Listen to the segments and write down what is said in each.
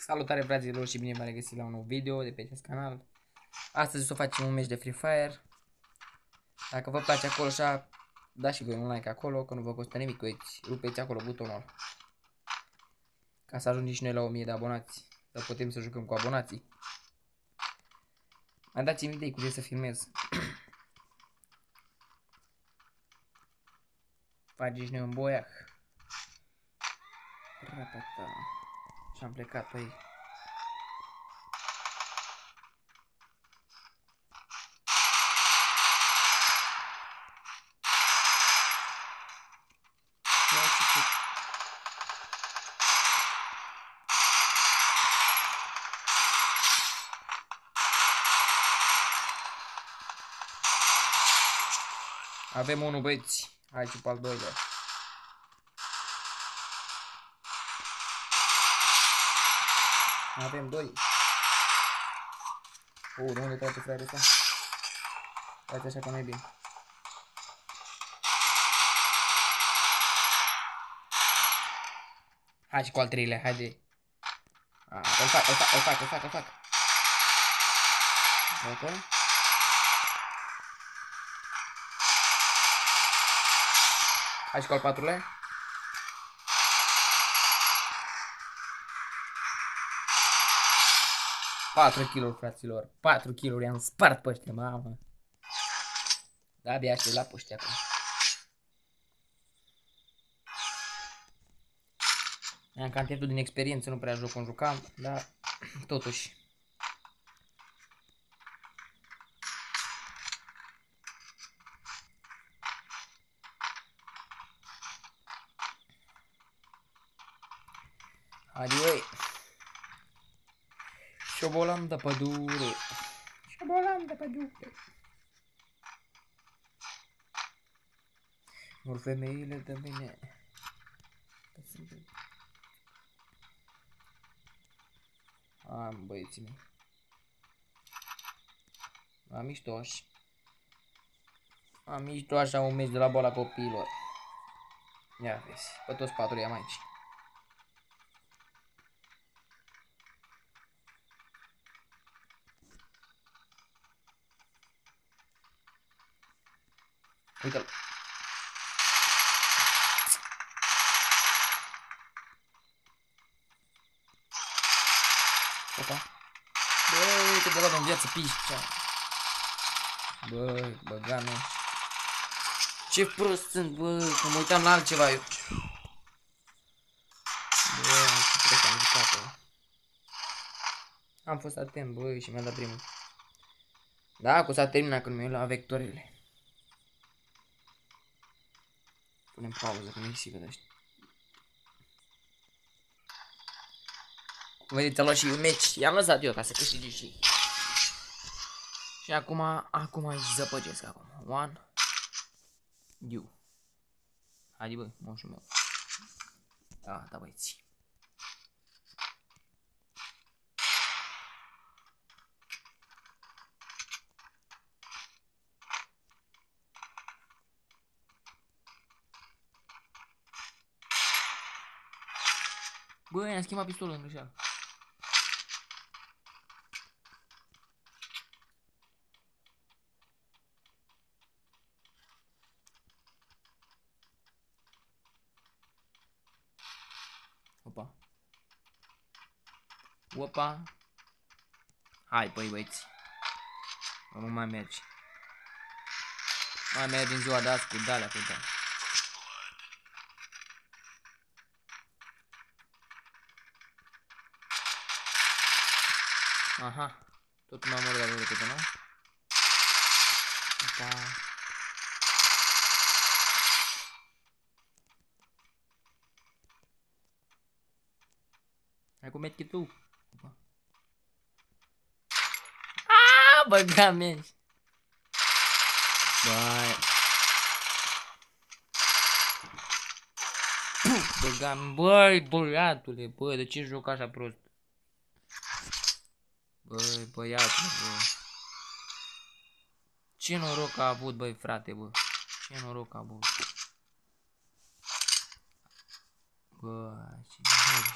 Salutare fraților și bine v-am regăsit la un nou video de pe acest canal. Astăzi o să facem un meci de Free Fire. Dacă vă place acolo așa, dați și voi un like acolo, că nu vă costă nimic, uite, rupeți acolo butonul ca să ajungem și noi la 1000 de abonați, să putem să jucăm cu abonații. Mai dați-mi idei cu ce să filmez. Facem și noi un boiac. Și am plecat pe ei. Avem unul, băieți. Hai și pe al doilea. Avem doi. De unde trage fraiul ăsta? Dați așa că nu e bine. Hai și cu al treilea, haide. Îl fac. Gata. Hai și cu al patrulea. Patru kg, fraților. 4 kg i-am spart pe ăștia, mamă. Da, abia aștept la poști acum. Mi-am cam pierdut din experiență, nu prea joc cum jucam, dar totuși. Haide, băi. Șobolan de pădure. Șobolan de pădure. Mor femeile de mine. Am băieții mei. Am mișto-aș. Am mișto așa un meci de la boala copiilor. Ia vezi, pe toți patru i-am aici. Uite-l. Opa. Băi, cât de luat în viață pișcea. Băi, băgame. Ce prost sunt, bă, că mă uitam la altceva eu. Bă, ce prost am jucat-o. Am fost atent, băi, și mi-a dat primul. Da, cu s-a terminat când mi-a luat vectorile. Punem pauză, că nu-i sigură ăștia. Vedeți, am luat și un meci. I-am lăsat eu ca să câștige și. Și acum îi zăpăgesc acum. One. You. Haide, bă, moșul meu. Da, băieți. Bă, i-am schimbat pistolul în greșeală. Opa. Opa. Hai, băi, băieți. Nu mai mergi. Mai mergi în ziua de azi cu dalea, cu dalea. Aha. Totul m-a omorât de repede, nu? Opa. Hai cu medkit-ul. Aaaa, băga mea. Băi. Băga mea. Băi, băiatule, băi, de ce joc așa prost? Băi, băiatule, bă. Ce noroc a avut, băi, frate, bă. Ce noroc a avut. Bă,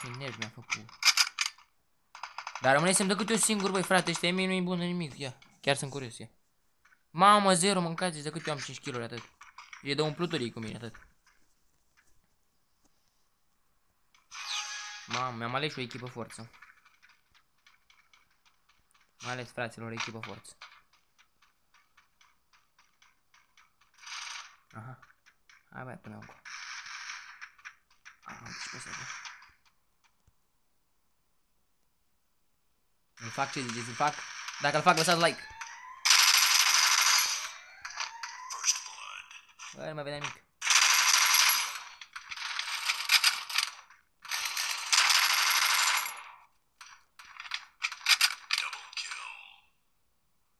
ce nervi mi-a făcut. Dar rămânesem decât eu singur, băi, frate, ăștia mie nu-i bun de nimic, ia. Chiar sunt curios, ia. Mamă, 0, mâncați decât eu am 5 kg atât. E de umpluturii cu mine, atât. Mamă, mi-am ales și o echipă forță. Mai ales, fraților, echipă forță. Aha. Hai, băiatul meu încă. Aha, ce pot să fac? Îl fac, ce ziceți, îl fac? Dacă îl fac, lăsați like. Băi, nu mai vedea nimic.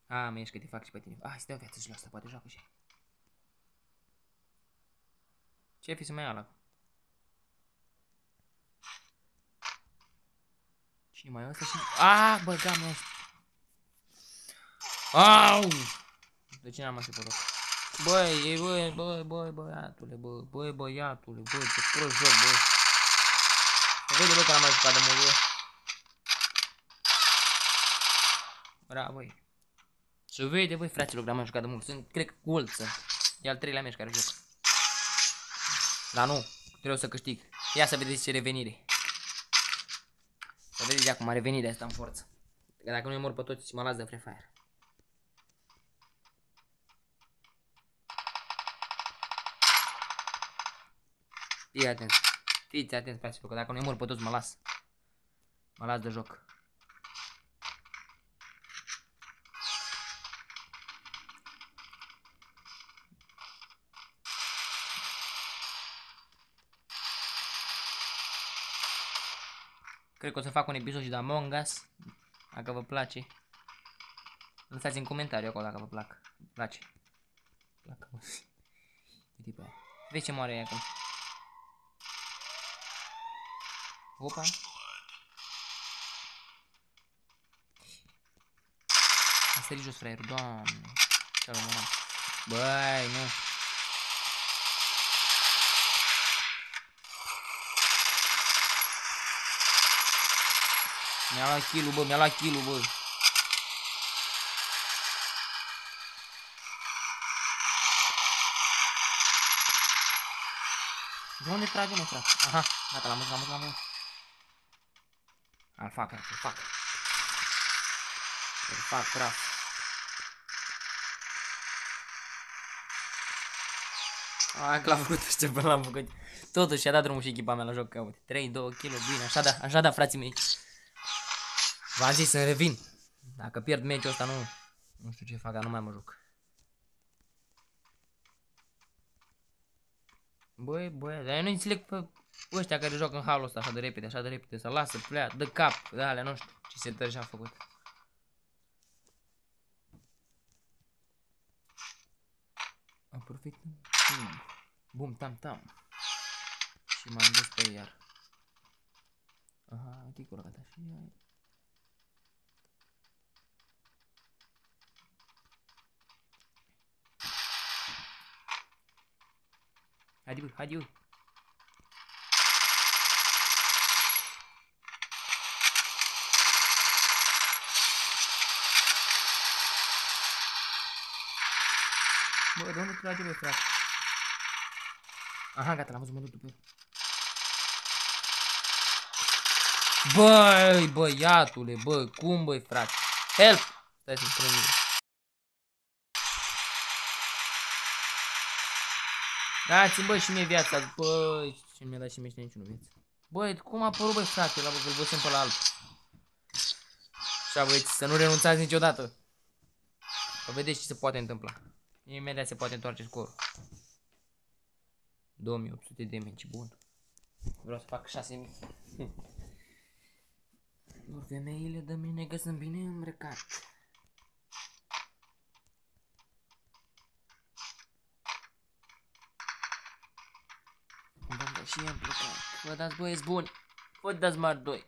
A, mă ești că te fac și pe tine. Hai să dau viață și la asta, poate joacă și. Ce fi să mai ia ăla? Cine mai e ăsta și... Aaaa, băga mea. Au! De cine am așa pe loc? Băi, băiatule, băi, băiatule, băi, ce prost joc, băi. Să vede, băi, că n-am mai jucat de mult, băi. Bra, băi. Să vede, băi, fraților, că n-am mai jucat de mult. Sunt, cred că, colță. E al 3-lea meci care joc. Dar nu, trebuie să câștig. Ia să vedeți ce revenire. Să vedeți acum revenirea asta în forță. Că dacă nu-i mor pe toți, mă las de Free Fire. Fii atent. Fiți atent, fraților, că dacă nu-i mor pe toți, mă las. Mă las de joc. Cred că o să fac un episod și de Among Us. Dacă vă place. Lăsați în comentariu acolo dacă vă place. Uite pe aia. Vezi ce moare ea acum. Opa. A sărit jos, fraierul, doamne. Ce-l omoram. Băi, nu. Mi-a luat kill-ul, bă, mi-a luat kill-ul, bă. De unde trage, mă, frate? Aha, gata, l-am văzut. Îl fac, praf. Ah, că l-am făcut ce bă l-am făcut. Totuși a dat drumul și echipa mea la joc, că uite. 3, 2 kg, bine, așa da, frații mei. V-am zis să-mi revin. Dacă pierd meciul ăsta, nu știu ce fac, dar nu mai mă joc. Băi, dar eu nu înțeleg pe ăștia care joacă în halul ăsta așa de repede, să lasă, plea, dă cap, de alea, nu știu ce se tăi și-a făcut. Aprofit. Bum, tam. Și m-am dus pe iar. Aha, uite cu gata și ai. Haide, bă. Bă, de unde trage, bă, frate? Aha, gata, l-am văzut, mă duc după el. Băi, băiatule, bă, cum, băi, frate? Help! Stai să-mi spune mine. Dați-mi, bă, și mie viața, băi, ce mi-a dat și mie și niciunul viață. Băi, cum a apărut, băi, frate, la bă, că-l văzusem pe la alb. Așa, băieți, să nu renunțați niciodată. Că vedeți ce se poate întâmpla. Imediat se poate întoarce scorul. 2800 de damage, bun. Vreau să fac 6000. Doar femeile de mine că sunt bine îmbrăcat. Dar și i-am plecat. Vă dați băieți buni. Vă dați mari doi.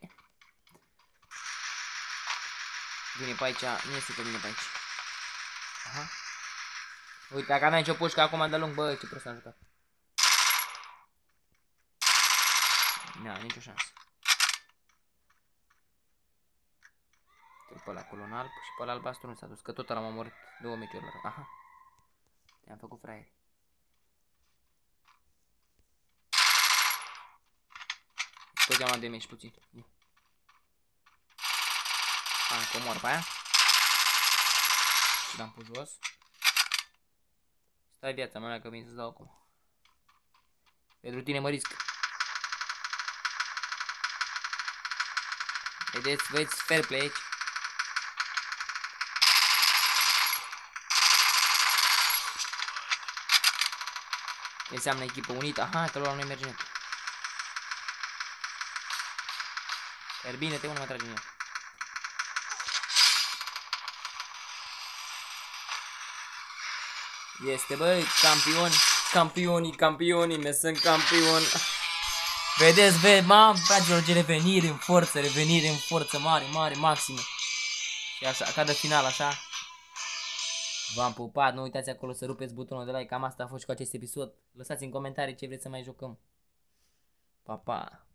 Bine pe aici, nu este pe bine pe aici. Aha. Uite, dacă aveam nicio pușcă acum de lung, bă, ce prost am jucat. Da, nicio șansă. pe ăla acolo în alb și pe ăla albastru nu s-a dus, că tot l-am omorât 2 meciuri la rând. Aha. Te-am făcut fraier. Tot geama de meci puțin. Am comor pe aia. Și l-am pus jos. Stai viața mea că vin să-ți dau acum. Pentru tine mă risc. Vedeți, vezi, fair play aici. Înseamnă echipă unită. Aha, că la noi merge net. Iar bine, te unde mă trage în el. Este, băi, campioni, me sunt campioni. Vedeți, mam, fraților, ce revenire în forță mare, maximă. Și așa, ca de final, așa. V-am pupat, nu uitați acolo să rupeți butonul de like, cam asta a fost și cu acest episod. Lăsați în comentarii ce vreți să mai jucăm. Pa, pa!